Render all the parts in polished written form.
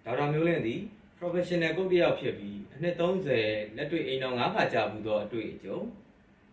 ဒေါက်တာမျိုးလင်းသည် professional ကုတ်တယောက်ဖြစ်ပြီးအနှစ်30လက်တွေ့အိမ်တော်9ခါကြာဘူးသောအတွေ့အကြုံ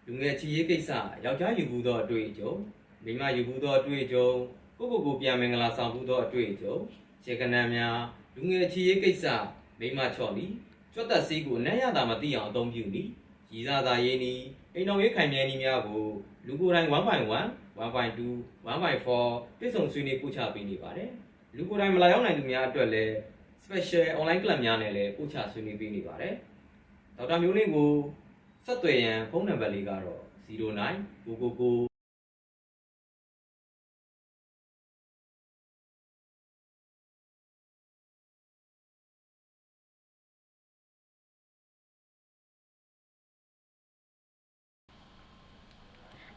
လူငယ်ချီရေးကိစ္စယောက်ျားယူဘူးသောအတွေ့အကြုံမိန်းမယူဘူးသောအတွေ့အကြုံကိုပြန်မင်္ဂလာဆောင်ဘူးသောအတွေ့အကြုံခြေကနန်းများလူငယ်ချီရေးကိစ္စမိန်းမချော့နီကြွတ်သက်စီးကိုအနက်ရတာမသိအောင်အသုံးပြုနီရည်စားသာရေးနီအိမ်တော်ရေးခိုင်မြဲနီများကိုလူကိုယ်တိုင် 1.1 1.2 1.4 ပြည့်စုံဆွေးနွေးပို့ချပေးနေပါတယ်လူကိုယ်တိုင်မလာရောက်နိုင်သူများအတွက်လည်း special online club များနဲ့လည်းပို့ချဆွေးနွေးပေးနေပါတယ်ဒေါက်တာမျိုးလင်းကိုဆက်သွယ်ရန်ဖုန်းနံပါတ်လေးကတော့0999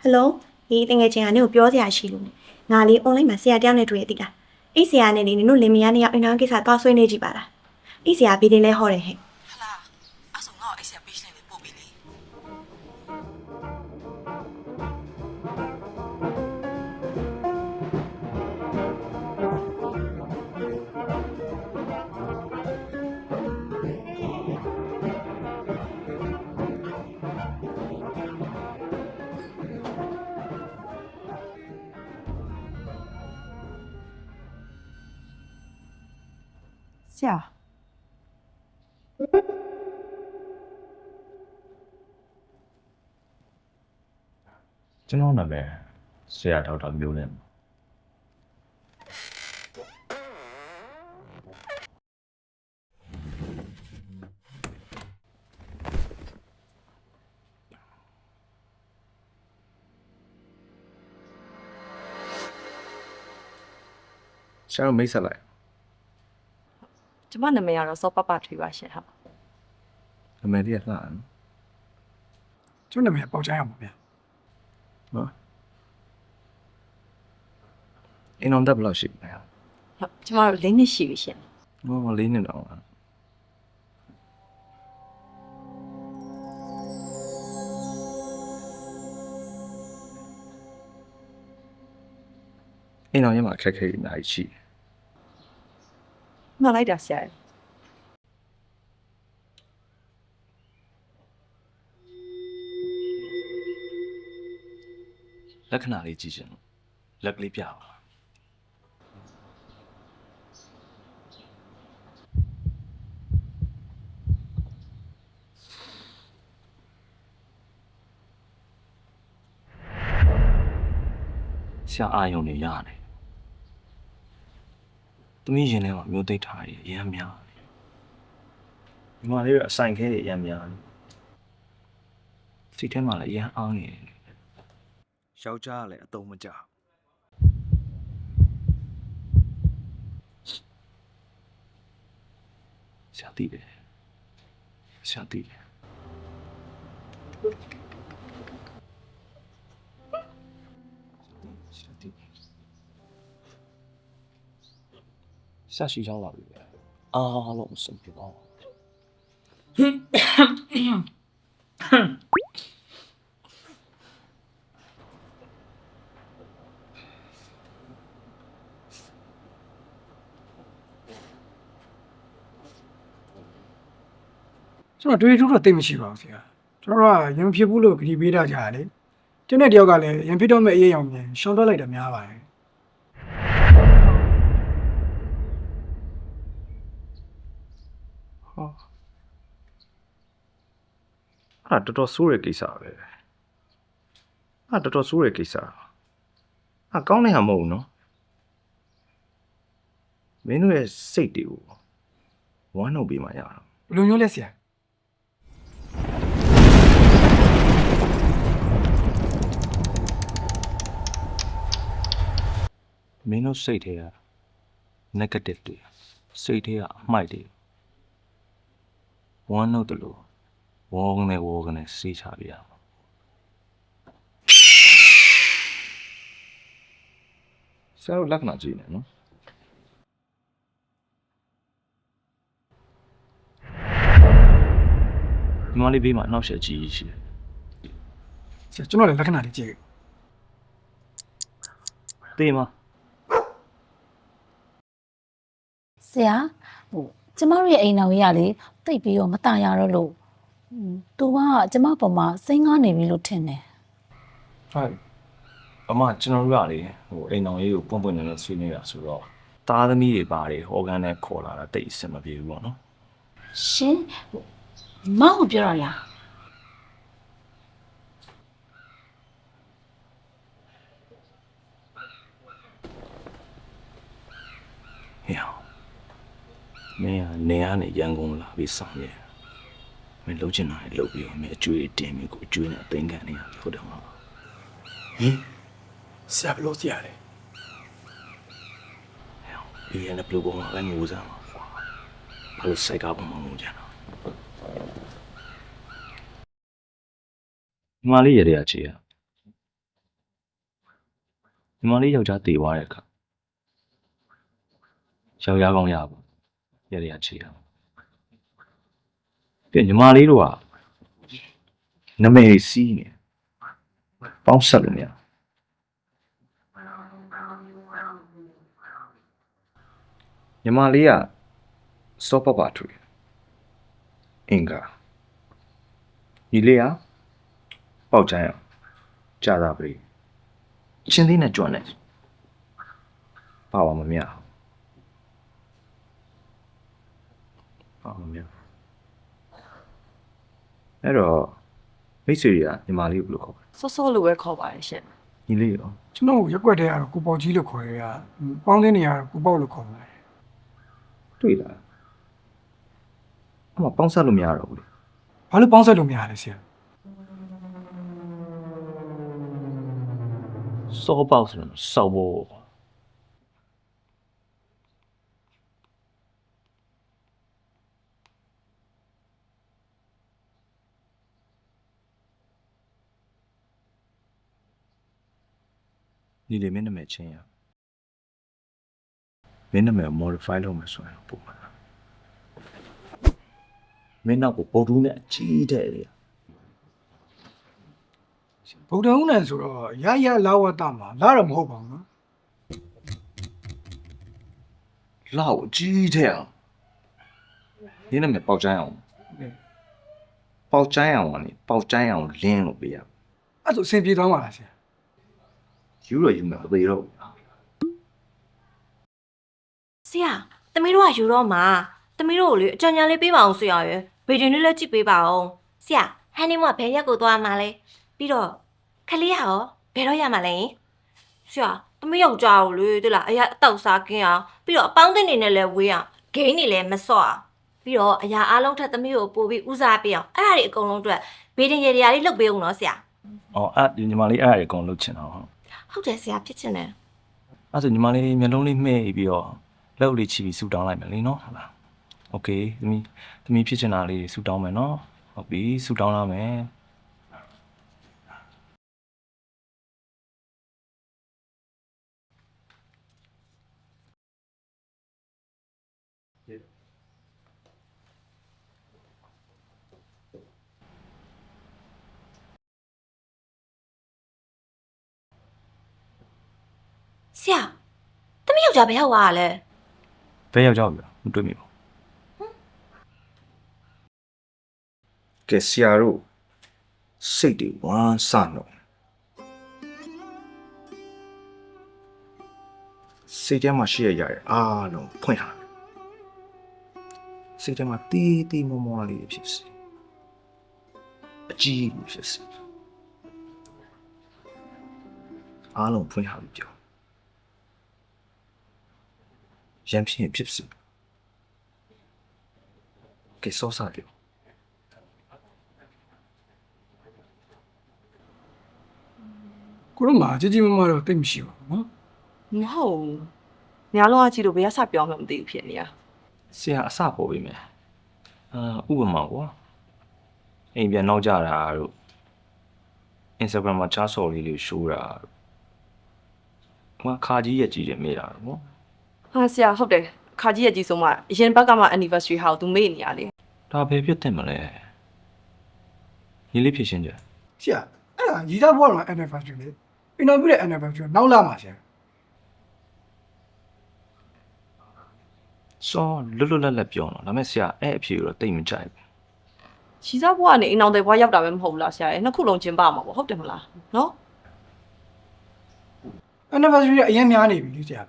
ဟယ်လိုဒီတငယ်ချင်းကနေကိုပြောစရာရှိလို့ငါလေး online မှာဆရာတယောက်နဲ့တွေ့ရတိလားအဲ့ဆရာနဲ့နေနင်တို့လင်မယားနှစ်ယောက်အိမ်တော်ကိစ္စသွားဆွေးနွေးကြည့်ပါလားအဲ့ဆရာဘီတင်လဲဟောတယ်ဟဲ့ဟလာအဲ့ဆိုငါ့ကိုအဲ့ဆရာ page နဲ့ပို့ပေးလေဆရာကျွန်တော်နာမည်ဆရာဒေါက်တာမျိုးလင်းဆရာမိတ်ဆက်လိုက် ကျမနာမည်ကတော့စောပပထွေးပါရှင်ဟုတ် နာမည်လေးကလှတယ်နော် ကျွန်းနာမည်ပေါက်ချမ်းအောင်ပါဗျာ နော်အင်းအောင်တက်ဘယ်လောက်ရှိလဲ ဟုတ်ကျမတို့၄နှစ်ရှိပြီရှင် ဟောလေးနှစ်တော့အင်းအောင်ရမှာခက်ခဲနေနိုင်ရှိတယ် မှတ်လိုက်တာဆရာ လက္ခဏာလေးကြည့်ရှင်လက်ကလေးပြပါဆရာအာယုံနေရတယ်သမီးရင်ထဲမှာမျိုးသိပ်ထားရအရင်များဒီမှာလေးအဆိုင်ခဲတွေအရင်များစိတ်ထဲမှာလည်းအရင်အားနေတယ်ယောက်ျားကလည်းအတုံးမကြဆရာသိတယ်ဆရာသိတယ်ဆရာသိတယ်ဆရာရှိရောက်လာပြီအားလုံးစံပြပါကျွန်တော်တွေ့ထူးတော့တိတ်မရှိပါဘူးဆရာကျွန်တော်ကရင်ဖြစ်ဘူးလို့ကြည်ပေးတာကြာလေတင်းတဲ့တယောက်ကလည်းရင်ဖြစ်တော့မဲ့အေးအောင်ပြန်ရှောင်းထွက်လိုက်တာများပါတယ်ဟောအဲ့တော်တော်ဆိုးတဲ့ကိစ္စပဲအဲ့တော်တော်ဆိုးတဲ့ကိစ္စအဲ့ကောင်းတဲ့ဟာမဟုတ်ဘူးနော်မင်းတို့ရဲ့စိတ်တွေကိုဝမ်းနှုတ်ပေးမှရတာ ဘယ်လိုမျိုးလဲဆရာ မင်းတို့စိတ်တွေက negative တွေစိတ်တွေကအမှိုက်တွေဝမ်းနှုတ်တယ်လို့ဝေါကနေစေးချပြရမှာဆရာတို့လက္ခဏာကြည့်နေနော်ဒီမလေးဘေးမှာနောက်ဆက်ကြည့်ရှိတယ် ဆရာကျွန်တော်လည်းလက္ခဏာတွေကြည့် တေးမှာ ဆရာကျမတို့ရဲ့အိမ်တော်ကြီးကလေတိတ်ပြီးတော့မตายရတော့လို့သူကကျမပေါ်မှာစိတ်ငားနေပြီလို့ထင်တယ် ဟုတ်အမကျွန်တော်တို့ကလေအိမ်တော်ရေးကိုပွန့်ပွန့်နေနေဆွေးနေတာဆိုတော့သားသမီးတွေပါတယ်ဟော်ဂန်နဲ့ခေါ်လာတာတိတ်အဆင်မပြေဘူးပေါ့နော် ရှင်မောင်ကိုပြောရလား ဟေ့မင်းကနေရနေရန်ကုန်လာပြီးဆောင်ရဲမင်းလှုပ်ချင်တာလှုပ်ပြီးတော့မင်းအကျွေးတင်ပြီးကိုအကျွေးနဲ့အသိမ်းခံနေရဟုတ်တယ်မဟုတ် ဟင်ဆရာဘလို့ဆရာလဲ ဒီရတဲ့ဘလူးပေါ်မှာပဲငိုစမ်းပါကွာဘာလို့စိုက်ကားပေါ်မှာငိုကြတာညီမလေးရတဲ့အခြေရညီမလေးယောက်ျားတည်သွားတဲ့အခါယောက်ျားကောင်းရပါရတဲ့အခြေရပြန်ညီမလေးတို့ကနမေစီးနေပေါင်းဆက်လို့မရညီမလေးကစောပပထွေအင်္ဂါညီလေးကပေါက်ချမ်းအောင်ကြာသာပြီချင်းသေးနဲ့ကြွနေပါမမြပါမမြအဲ့တော့မိတ်ဆွေတွေကညီမလေးကိုဘယ်လိုခေါ်လဲ စောစောလို့ပဲခေါ်ပါတယ်ရှင် ညီလေးရော ကျွန်တော်ရက်ွက်တဲ့ကတော့ကိုပေါကြီးလို့ခေါ်ရပေါင်းတဲ့နေရာကိုပေါက်လို့ခေါ်ပါတယ် တွေ့လားအမပေါင်းဆက်လို့မရတော့ဘူးလေ ဘာလို့ပေါင်းဆက်လို့မရလဲဆရာ စောပေါက်ဆိုတော့စောက်ဖို့ညီလေးမင်းနာမည်ချင်းရမင်းနာမည် modify လုပ်မယ်ဆိုရင်ပုံမှန်မင်းနောက်ကိုပုံတူးနဲ့အကြီးတဲ့လေ ဗုဒ္ဓဦးနဲ့ဆိုတော့ရရလာဝတ္တမှာလာတော့မဟုတ်ပါဘူးနော် လောက်အကြီးတဲ့အောင်မင်းနာမည်ပေါက်ချမ်းအောင်ပေါက်ချမ်းအောင်ကနေပေါက်ချမ်းအောင်လင်းလို့ပြရ အဲ့ဆိုအဆင်ပြေသွားမှာလားဆရာ ယူတော့ယူမယ်မသေးတော့ဘူး ဆရာသမီးတို့ကယူတော့မှာသမီးတို့ကိုလေအကြံဉာဏ်လေးပေးပါအောင်ဆရာရယ်ဗီဒီယိုလေးလည်းကြည့်ပေးပါအောင်ဆရာဟန်နီမွကဘယ်ရက်ကိုသွားမှာလဲပြီးတော့ခလေးရရောဘယ်တော့ရမှာလဲဆရာသမီးယောက်ျားကိုလေတိလားအရာအတော့စားကင်းအောင်ပြီးတော့အပေါင်းအသင်းတွေနဲ့လည်းဝေးအောင်ဂိမ်းတွေလည်းမစော့အောင်ပြီးတော့အရာအားလုံးထက်သမီးကိုပို့ပြီးဦးစားပေးအောင်အဲ့ဒါတွေအကုန်လုံးအတွက်ဗီဒီယိုတွေလေးလုပ်ပေးအောင်နော်ဆရာ အော်အဲ့ညီမလေးအဲ့အကောင်လုပ်ချင်တာဟုတ် ဟုတ်တယ်ဆရာဖြစ်ချင်တယ် အဲ့ဆိုညီမလေးမျက်လုံးလေးမှဲ့ပြီးတော့လက်ဦးလေးချီပြီးဆူတောင်းလိုက်မယ်လေနော်ဟုတ်လားโอเคသမီးဖြစ်ချင်တာလေးဆူတောင်းမယ်နော်ဟုတ်ပြီဆူတောင်းလာမယ်ဆရာသမီးယောက်ျားဘယ်ရောက်သွားတာလဲ ဘယ်ယောက်ျားပြီမတွေ့မိဘူးကဲဆရာတို့စိတ်တွေဝမ်းစတော့စိတ်ထဲမှာရှိရရအားလုံးဖွင့်လာစိတ်ထဲမှာတီးတီးမောမောလေးဖြစ်စီအကြီးဖြစ်စီအားလုံးဖွင့်လာပြီပြောရမ်းဖြစ်ဖြစ်စီကဲစောစားပြော ကိုတို့မှာကြည်ကြည်မမတော့တိတ်မရှိပါဘူးနော် မဟုတ်ဘူးညာလုံးကကြည့်လို့ဘယ်ကစပြောင်းမှမသိဘူးဖြစ်နေရ ဆရာအစပေါ်ပြီမယ်ဥပမာကွာအိမ်ပြန်နောက်ကြတာတို့ Instagram မှာချားစော်လေးရှိုးတာတို့ခါကြီးရဲ့ကြီးတယ်မေးတာတော့ ဟာဆရာဟုတ်တယ်ခါကြီးရဲ့ကြီးဆုံးမအရင်ဘက်ကမှ anniversary ဟာကိုသူမေ့နေရလေ ဒါပဲဖြစ်တယ်မလဲညီလေးဖြစ်ရှင်းကြ ဆရာအဲ့ဒါရီသားဘွားတော့ anniversary လေအင်တာဗျူးတဲ့ anniversary နောက်လာမှာဆရာ ချ စောလွတ်လွတ်လပ်လပ်ပြောတော့ဒါပေမဲ့ဆရာအဲ့အဖြေကိုတော့တိတ်မကြိုက်ဘူး ရှီစားဘွားကနေအိမ်အောင်တဲ့ဘွားရောက်တာပဲမဟုတ်ဘူးလားဆရာရဲ့နှစ်ခုလုံးကျင်းပမှာပေါ့ဟုတ်တယ်မလားနော် anniversary ကအရင်များနေပြီလေဆရာ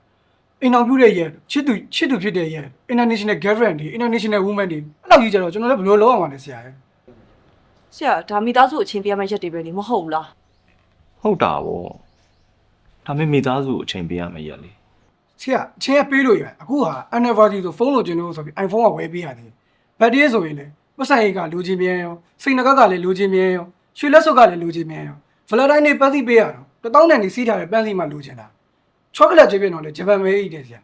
အိမ်အောင်ပြုတဲ့ရက်ချစ်သူဖြစ်တဲ့ရက် international girlfriend တွေ international woman တွေအဲ့လောက်ကြီးကြတော့ကျွန်တော်လည်းဘယ်လိုလုပ်အောင်လဲဆရာရဲ့ ဆရာဒါမိသားစုအချင်းပြရမယ့်ရက်တွေပဲလေမဟုတ်ဘူးလား ဟုတ်တာဗောဒါပေမဲ့မိသားစုကိုအချိန်ပေးရမယ်ရက်လေ ဆရာအချင်းကပေးလို့ရအခုဟာ anniversary ဆိုဖုန်းလိုချင်လို့ဆိုပြီး iPhone ကဝယ်ပေးရတယ် battery ဆိုရင်လည်းပတ်ဆိုင်ကလိုချင်မြန်ရောစိတ်နှကကလည်းလိုချင်မြန်ရောရွှေလက်စုပ်ကလည်းလိုချင်မြန်ရော Valentine နေ့ပန်းစီပေးရတော့1000တန်နေစီးထားတဲ့ပန်းစီမှလိုချင်တာချောကလက်ချပြင်းတော့လေဂျပန်မဲအိတ်တယ်ဆရာ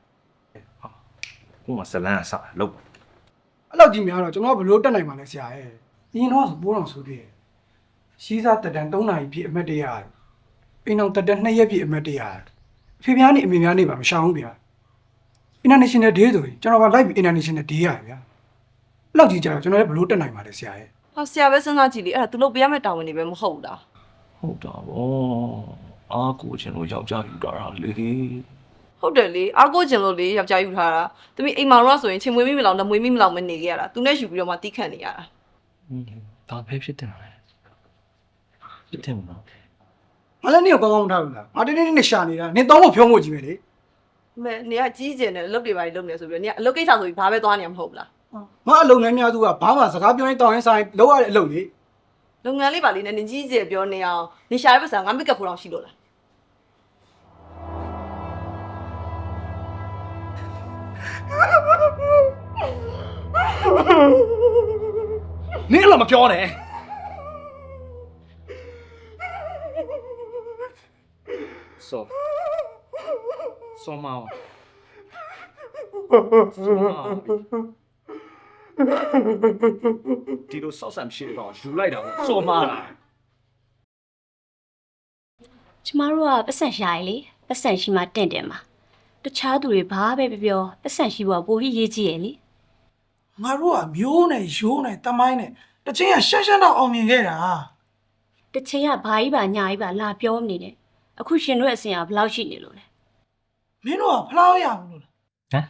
ခုမှဇလန်းအစလောက် အဲ့လောက်ကြီးများတော့ကျွန်တော်ဘယ်လိုတက်နိုင်မှာလဲဆရာရဲ့ဒီတော့ဆိုပိုးတော်ဆိုပြည့်ရှီးစားတက်တန်3နာရီပြည့်အမတ်တရအိမ်အောင်တက်တန်2ရက်ပြည့်အမတ်တရအဖေများနေအမေများနေပါမရှောင်ဘူးဗျာ International Day ဆိုရင်ကျွန်တော်က live International Day ရဗျာအဲ့လောက်ကြီးကြတော့ကျွန်တော်လည်းဘယ်လိုတက်နိုင်မှာလဲဆရာရဲ့ ဟာဆရာပဲစဉ်းစားကြည့်လေအဲ့ဒါသူလုပ်ပေးရမယ့်တာဝန်တွေပဲမဟုတ်ဘူးလား ဟုတ်တာဗောအားကိုချင်လို့ယောက်ျားယူတာလေ ဟုတ်တယ်လေအားကိုးကျင်လို့လေယောက်ျားယူထားတာတမီးအိမ်မောင်တော့ဆိုရင်ချင်းမွေးမိမလောက်လက်မွေးမိမလောက်မနေခဲ့ရတာသူနဲ့ယူပြီးတော့မှတီးခတ်နေရတာ ဒါပဲဖြစ်တယ်လေဖြစ်တယ်မလား ငါလည်းနေကောင်းကောင်းမထားဘူးလားငါတင်းတင်းနဲ့ရှာနေတာနင်တောင်းဖို့ဖြုံးဖို့ကြီးပဲလေ မဲနေကကြီးကျင်တယ်အလုပ်တွေပါလုပ်နေဆိုပြီးတော့နေကအလုပ်ကိစ္စဆိုပြီးဘာပဲသွားနေမှာမဟုတ်ဘူးလား ငါအလုပ်ငန်းများသူကဘာမှစကားပြောရင်တောင်းရင်ဆိုင်လောက်ရတဲ့အလုပ်လေ လုပ်ငန်းလေးပါလေးနဲ့နေကြီးကျယ်ပြောနေအောင်နေရှာရပတ်စံငါမိတ်ကပ်ဖို့တော့ရှိလို့လား နင်းလည်းမပြောနဲ့စောမောင်ဒီလိုစောက်ဆံရှိတော့ယူလိုက်တာပေါ့စောမားလား ကျမတို့ကပတ်စံရှာရည်လေပတ်စံရှိမှတင့်တယ်မှာတခြားသူတွေဘာပဲပြောပတ်စံရှိဖို့ကပိုပြီးရေးကြည့်ရည်လေ ငါတို့ကမျိုးနဲ့ရိုးနဲ့တမိုင်းနဲ့တချင်းကရှက်ရှက်တော့အောင်မြင်ခဲ့တာ တစ်ချိန်ကဘာကြီးပါညာကြီးပါလာပြောမနေနဲ့အခုရှင်တို့ရဲ့အစင်ကဘယ်လောက်ရှိနေလို့လဲ မင်းတို့ကဖလားရဘူးလို့လား ဟမ်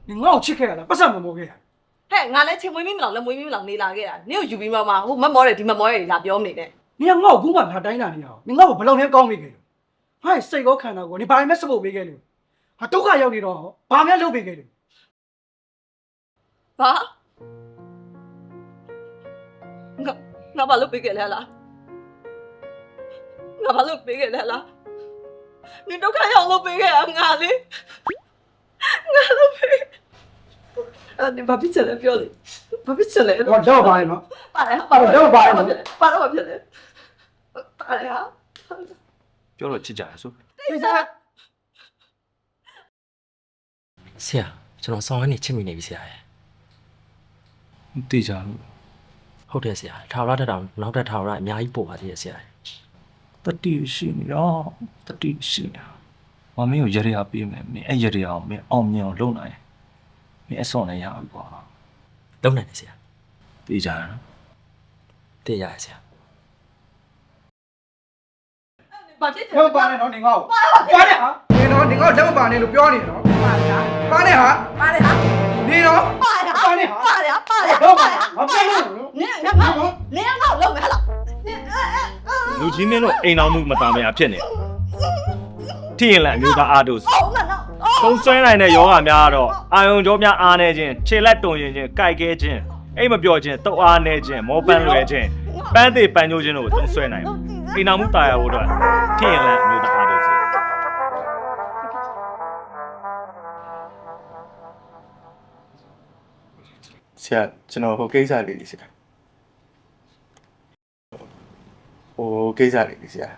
你ငါ့ကိုချစ်ခဲ့ရလားပတ်စံမမိုးခဲ့ရ ဟဲ့ငါလည်းချင်းမွေးမိမလောက်လက်မွေးမိမလောက်နေလာခဲ့တာနေကိုယူပြီးမှဟိုမတ်မောတယ်ဒီမတ်မောတယ်လာပြောမနေနဲ့ 你ကငါ့ကိုခုမှလာတိုင်းတာနေအောင်你ငါ့ကိုဘယ်လောက်နဲ့ကောင်းမိခဲ့လို့ငါ့စိတ်ကောခန္ဓာကို你ဘာမှစဖို့ပေးခဲ့လို့ငါဒုက္ခရောက်နေတော့ဘာမှလုပ်ပေးခဲ့လို့ ဘာငါဘာလုပ်ပေးခဲ့လဲလားငါဘာလုပ်ပေးခဲ့လဲလားနေဒုက္ခရောက်လုပ်ပေးခဲ့ငါလေငါလုပ်ပေးအဲ့ဒီဘာဖြစ်ချင်လဲပြောလေဘာဖြစ်ချင်လဲ ဟောတော့ပါရဲ့နော် ပါတယ်တော့ပါတော့ဖြစ်တယ်ပါတယ်ဟာ ပြောတော့ချစ်ကြရဆို ဒီစား ဆရာကျွန်တော်ဆောင်းရနေချစ်မိနေပြီဆရာရဲ့ တေးကြလို့ ဟုတ်တယ်ဆရာထာဝရတက်တောင်နောက်တက်ထာဝရအများကြီးပို့ပါသေးရဲ့ဆရာရဲ့ တတိရှိနေတော့တတိရှိနေမမင်းကိုရရပေးမယ်မင်းအဲ့ရရအောင်မင်းအောင်မြင်အောင်လုပ်နိုင်မင်းအစွန်လည်းရပြီကွာ လုံးနိုင်တယ်ဆရာ တေးကြရနော် တည့်ရရဲ့ဆရာ ဘာဖြစ်ချင် တော့ပါနဲ့နော်你ငါ့ကိုပါနဲ့ဟာ你နော်你ငါ့ကိုလက်မပါနဲ့လို့ပြောနေနော်ပါလားပါနဲ့ဟာ ပါတယ်ဟာ 你နော် ပါတယ်ဟာ ပါနဲ့ဟာ ပါတယ်ဟာပါတယ် တော့ပါငါပြောလို့နော် နင်ငါလုံးမယ်ဟာလား လူကြီးမင်းတို့အိမ်အောင်မှုမသားမရဖြစ်နေထိရင်လည်းအမျိုးသားအားတို့ ဟုတ်လားနော် သုံးဆွဲနိုင်တဲ့ယောဂများကတော့အာယုံကြောများအားနေခြင်းခြေလက်တုံရင်ခြင်းကြိုက်ခဲခြင်းအိမ်မပြောခြင်းတုတ်အားနေခြင်းမောပန်းလွယ်ခြင်းပန်းသေးပန်းညိုးခြင်းတို့ကိုသုံးဆွဲနိုင်အိမ်အောင်မှုတာယာဖို့အတွက်ထိရင်လည်းအမျိုးသားအားတို့စီဆရာကျွန်တော်ဟိုကိစ္စလေးဆရာဟိုကိစ္စလေးဆရာ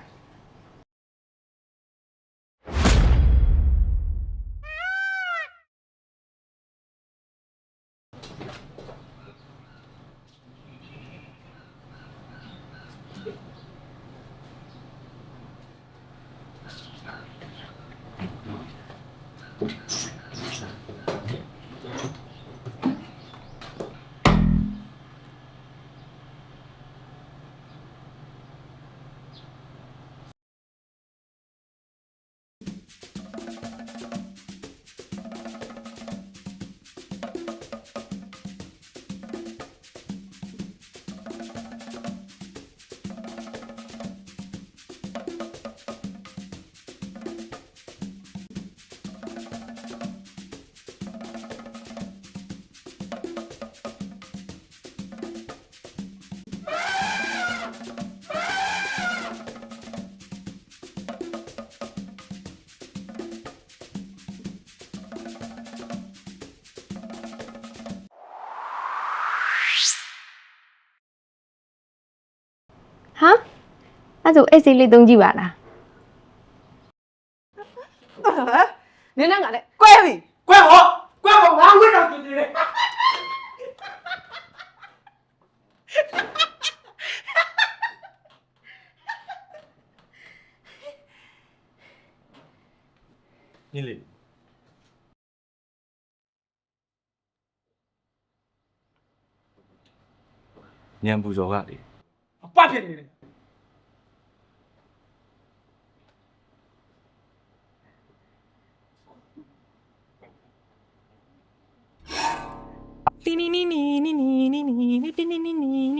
အဲ့ဆိုအိတ်စိတ်လေးသုံးကြည့်ပါလား နင်းနဲ့ငါနဲ့ကွဲပြီ ကွဲဟောကွဲဟောငါဝိတ်တော့ကြည့်တယ် ညီလေးညံပူဇော်ကလေ အပတ်ဖြစ်နေတယ် နီနီနီနီနီနီနီနီနီနီနီ